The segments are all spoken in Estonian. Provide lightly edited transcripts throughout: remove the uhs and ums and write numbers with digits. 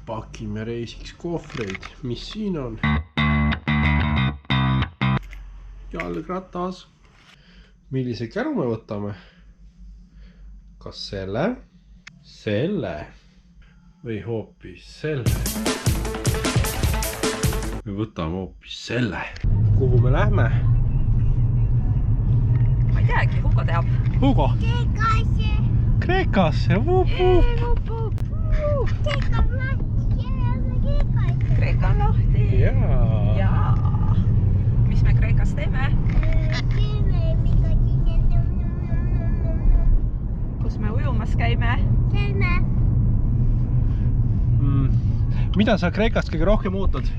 pakime reisiks kohvreid, mis siin on? Jalgratas. Millise käru me võtame? Kas selle või hoopis selle? Me võtame hoopis selle. Kuhu me lähme? Ma ei teagi, Hugo teab. Hugo? Kreekasse. Kreeka on lahti. Jaa. Mis me Kreekas teeme? Kus me ujumas käime? Mida sa Kreekast kõige rohkem ootad?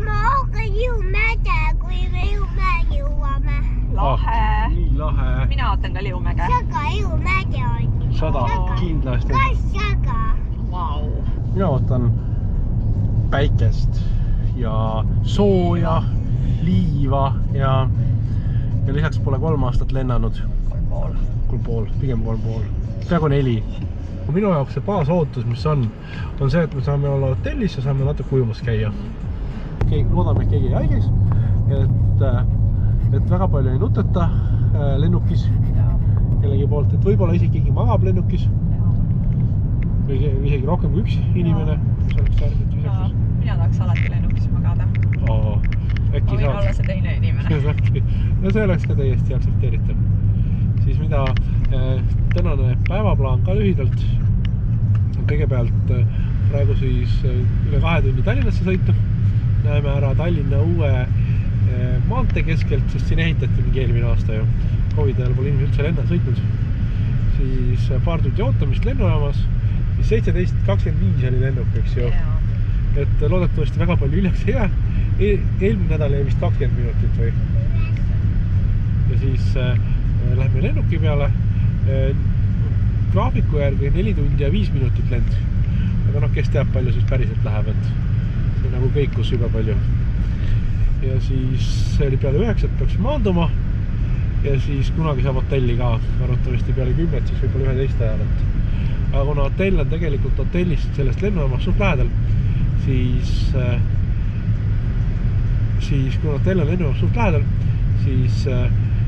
Ma ootan Liumäge, kui me Liumäge jõuame. Lahe. Nii lahe. Mina ootan ka Liumäge. Saga Liumäge on. 100 kindlasti. Kas saga? Vau. Mina ootan päikest ja sooja, liiva ja lisaks pole 3 aastat lennanud. 3,5, pigem 3,5. Peaaegu 4. Minu jaoks see baasootus, mis on see, et me saame olla hotellis ja saame natuke ujumas käia. Loodame, et keegi ei haigeks, et väga palju ei nuteta lennukis kellegi poolt, et võib-olla isegi keegi magab lennukis või isegi rohkem kui üks inimene. Mina tahaks alati lennukis magada. Ma võin olla see teine inimene. No see oleks ka täiesti aktsepteeritav. Siis mida tänane päevaplaan ka lühidalt. Kõigepealt praegu siis üle 2 tunni Tallinnasse sõitu. Näeme ära Tallinna uue maantee keskelt, sest siin ehitati mingi eelmine aasta ju. Covid ajal pole inimesed üldse lenna sõitnud. Siis paar tundi ootamist lennujaamas. 17.25 oli lennuk, eks ju. Et loodetavasti väga palju hiljaks ei jää. Eelmine nädal jäi vist 20 minutit või. Ja siis läheme lennuki peale. Graafiku järgi 4 tundi ja 5 minutit lend. Aga kes teab palju siis päriselt läheb, et see on nagu kõikus juba palju. Ja siis see oli peale 9 peaks maanduma. Ja siis kunagi saab hotelli ka. Arvatavasti peale 10, siis võib-olla 11 ajal. Aga kuna hotell on tegelikult hotellist sellest lennujaamast suht lähedal, siis kuna hotell on lennujaamast suht lähedal, siis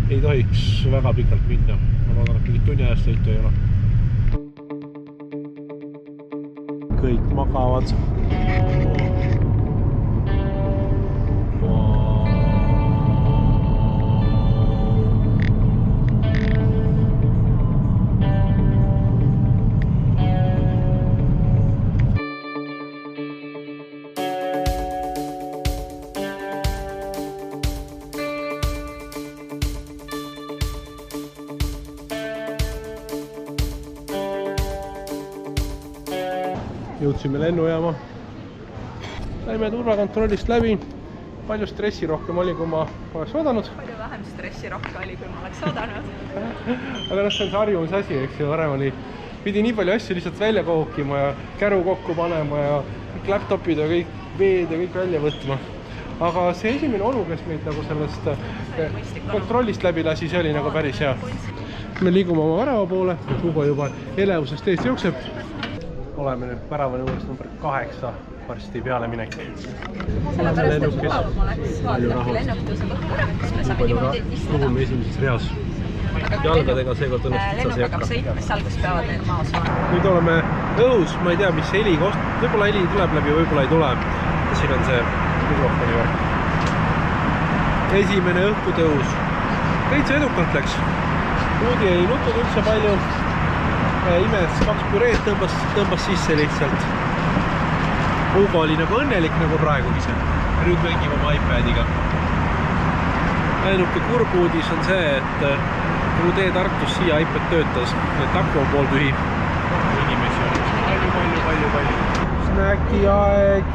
ei tohiks väga pikalt minna. Ma loodan, et mingit tunni ajast sõitu ei ole. Kõik magavad. Jõudsime lennujaama. Läime turvakontrollist läbi. Palju stressi rohkem oli, kui ma oleks oodanud. Palju vähem stressi rohkem oli, kui ma oleks oodanud. Aga see on see harjumise asi, eks ju. Varem oli, pidi nii palju asju lihtsalt välja kookima ja käru kokku panema ja kõik laptopid ja kõik veed ja kõik välja võtma. Aga see esimene onu, kes meid nagu sellest kontrollist läbi lasi, see oli nagu päris hea. Me liigume oma värava poole, Hugo juba elevusest eest jookseb. Oleme nüüd värava nõuest number 8 varsti peale minek. Sellepärast, et mugavam oleks vaadata lennukituse võtta, siis me saame niimoodi istuda. Puhume esimeses reas. Jalgadega seekord õnnestid sa see Lennuk hakkab sõitma seal, kus peavad need maas olema. Nüüd oleme õhus, ma ei tea, mis heli kost. Võib-olla heli tuleb läbi, võib-olla ei tule. Siin on see mikrofoni värk. Esimene õhkutõus. Täitsa edukalt läks. Ruudi ei nutnud üldse palju. Imes 2 püreed tõmbas sisse lihtsalt. Hugo oli nagu õnnelik nagu praegu ise. Nüüd mängib oma iPadiga. Ainuke kurb uudis on see, et kui tee Tartus siia iPad töötas, et aku on pooltühi. Inimesi on palju. Snäki aeg.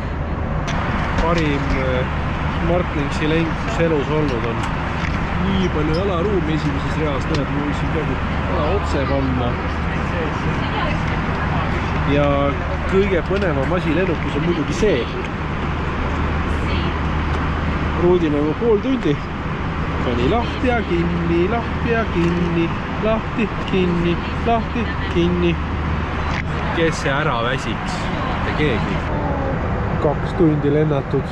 Parim Smartlinksi leng, kus elus olnud on. Nii palju jalaruumi esimeses reas. Näed, ma võisin peaaegu otse panna. Ja kõige põnevam asi lennukus on muidugi see. Ruudime juba pool tundi. Pani lahti ja kinni, lahti ja kinni, lahti, kinni, lahti, kinni. Kes see ära väsiks? mitte keegi. 2 tundi lennatud.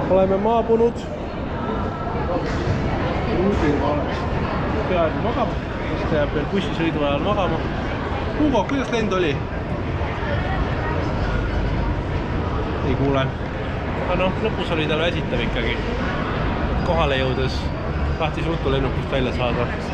Oleme maabunud. Peaaegu magama, sest ta jääb veel bussisõidu ajal magama. Hugo, kuidas lend oli? Ei kuule. Aga noh, lõpus oli tal väsitav ikkagi. Kohale jõudes tahtis ruttu lennukist välja saada.